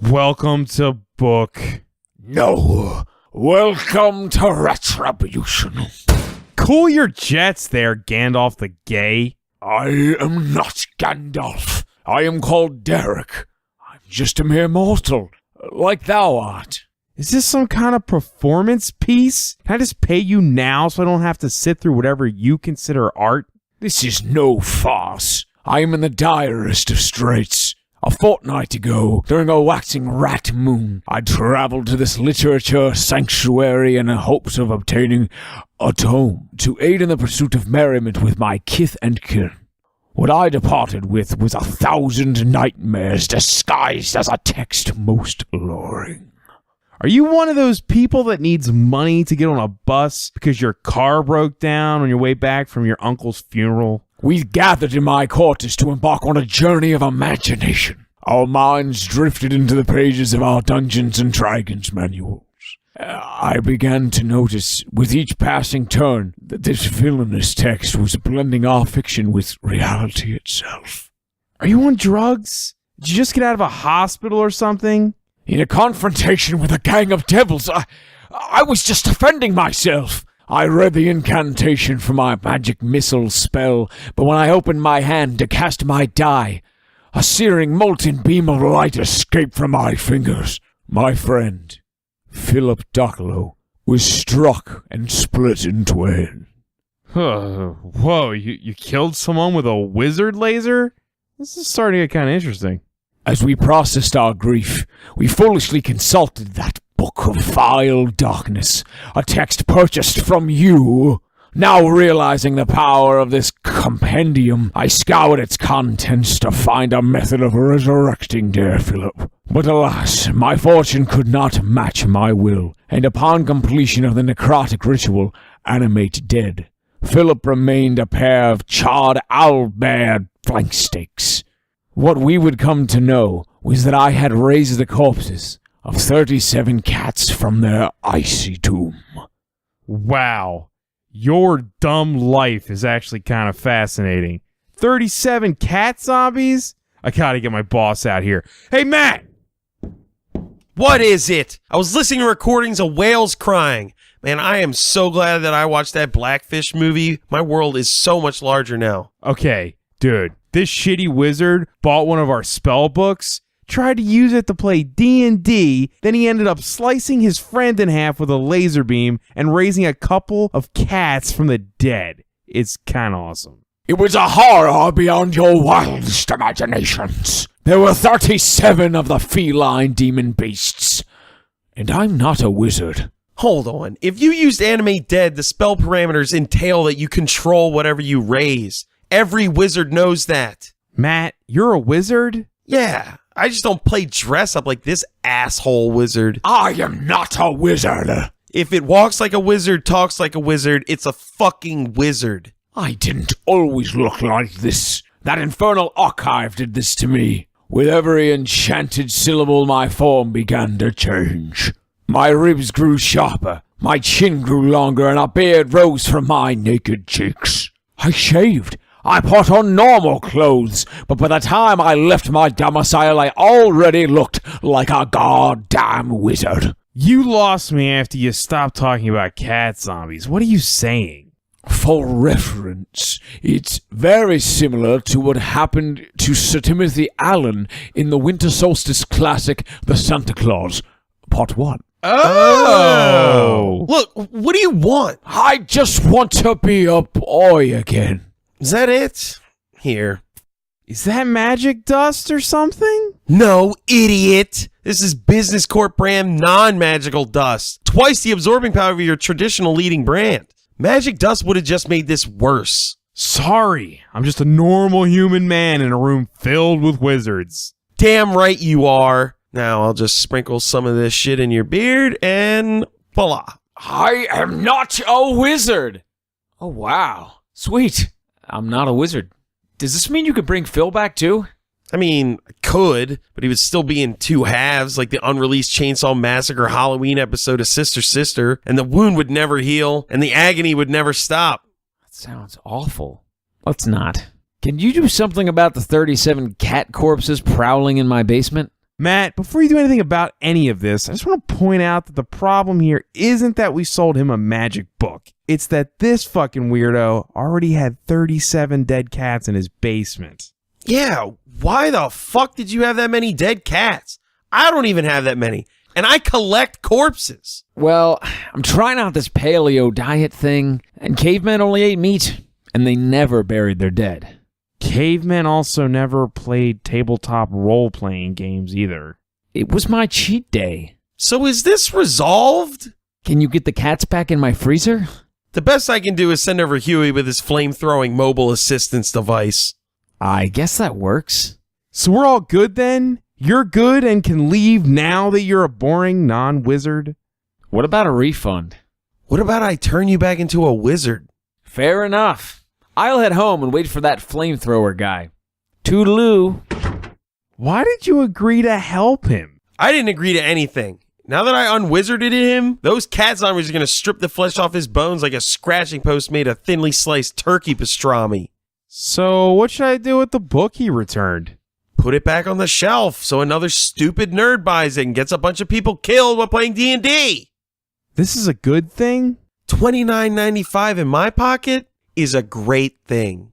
Welcome to book. No. Welcome to Retribution. Cool your jets there, Gandalf the Gay. I am not Gandalf. I am called Derek. I'm just a mere mortal, like thou art. Is this some kind of performance piece? Can I just pay you now so I don't have to sit through whatever you consider art? This is no farce. I am in the direst of straits. A fortnight ago, during a waxing rat moon, I traveled to this literature sanctuary in hopes of obtaining a tome to aid in the pursuit of merriment with my kith and kin. What I departed with was 1,000 nightmares disguised as a text most alluring. Are you one of those people that needs money to get on a bus because your car broke down on your way back from your uncle's funeral? We gathered in my quarters to embark on a journey of imagination. Our minds drifted into the pages of our Dungeons and Dragons manuals. I began to notice, with each passing turn, that this villainous text was blending our fiction with reality itself. Are you on drugs? Did you just get out of a hospital or something? In a confrontation with a gang of devils, I was just defending myself. I read the incantation for my magic missile spell, but when I opened my hand to cast my die, a searing molten beam of light escaped from my fingers. My friend, Philip Dockelow, was struck and split in twain. Whoa, you killed someone with a wizard laser? This is starting to get kind of interesting. As we processed our grief, we foolishly consulted that book of vile darkness, a text purchased from you. Now realizing the power of this compendium, I scoured its contents to find a method of resurrecting dear Philip. But alas, my fortune could not match my will, and upon completion of the necrotic ritual, animate dead, Philip remained a pair of charred owlbear flank steaks. What we would come to know was that I had raised the corpses of 37 cats from their icy tomb. Wow. Your dumb life is actually kind of fascinating. 37 cat zombies? I gotta get my boss out here. Hey, Matt! What is it? I was listening to recordings of whales crying. Man, I am so glad that I watched that Blackfish movie. My world is so much larger now. Okay, dude. This shitty wizard bought one of our spell books, tried to use it to play D&D, then he ended up slicing his friend in half with a laser beam and raising a couple of cats from the dead. It's kind of awesome. It was a horror beyond your wildest imaginations. There were 37 of the feline demon beasts. And I'm not a wizard. Hold on. If you used Animate Dead, the spell parameters entail that you control whatever you raise. Every wizard knows that. Matt, you're a wizard? Yeah, I just don't play dress up like this asshole wizard. I am not a wizard. If it walks like a wizard, talks like a wizard, it's a fucking wizard. I didn't always look like this. That infernal archive did this to me. With every enchanted syllable, my form began to change. My ribs grew sharper, my chin grew longer, and a beard rose from my naked cheeks. I shaved. I put on normal clothes, but by the time I left my domicile, I already looked like a goddamn wizard. You lost me after you stopped talking about cat zombies. What are you saying? For reference, it's very similar to what happened to Sir Timothy Allen in the Winter Solstice classic, The Santa Claus, Part 1. Oh! Look, what do you want? I just want to be a boy again. Is that it? Here. Is that magic dust or something? No, idiot! This is Business Corp brand non-magical dust. Twice the absorbing power of your traditional leading brand. Magic dust would have just made this worse. Sorry, I'm just a normal human man in a room filled with wizards. Damn right you are. Now I'll just sprinkle some of this shit in your beard and voila. I am not a wizard. Oh, wow. Sweet. I'm not a wizard. Does this mean you could bring Phil back too? I mean, I could, but he would still be in two halves, like the unreleased Chainsaw Massacre Halloween episode of Sister Sister, and the wound would never heal, and the agony would never stop. That sounds awful. Let's not. Can you do something about the 37 cat corpses prowling in my basement? Matt, before you do anything about any of this, I just want to point out that the problem here isn't that we sold him a magic book. It's that this fucking weirdo already had 37 dead cats in his basement. Yeah, why the fuck did you have that many dead cats? I don't even have that many, and I collect corpses. Well, I'm trying out this paleo diet thing, and cavemen only ate meat, and they never buried their dead. Cavemen also never played tabletop role-playing games either. It was my cheat day. So is this resolved? Can you get the cats back in my freezer? The best I can do is send over Huey with his flame-throwing mobile assistance device. I guess that works. So we're all good then? You're good and can leave now that you're a boring non-wizard? What about a refund? What about I turn you back into a wizard? Fair enough. I'll head home and wait for that flamethrower guy. Toodaloo. Why did you agree to help him? I didn't agree to anything. Now that I unwizarded him, those cat zombies are going to strip the flesh off his bones like a scratching post made of thinly sliced turkey pastrami. So what should I do with the book he returned? Put it back on the shelf so another stupid nerd buys it and gets a bunch of people killed while playing D&D. This is a good thing? $29.95 in my pocket is a great thing.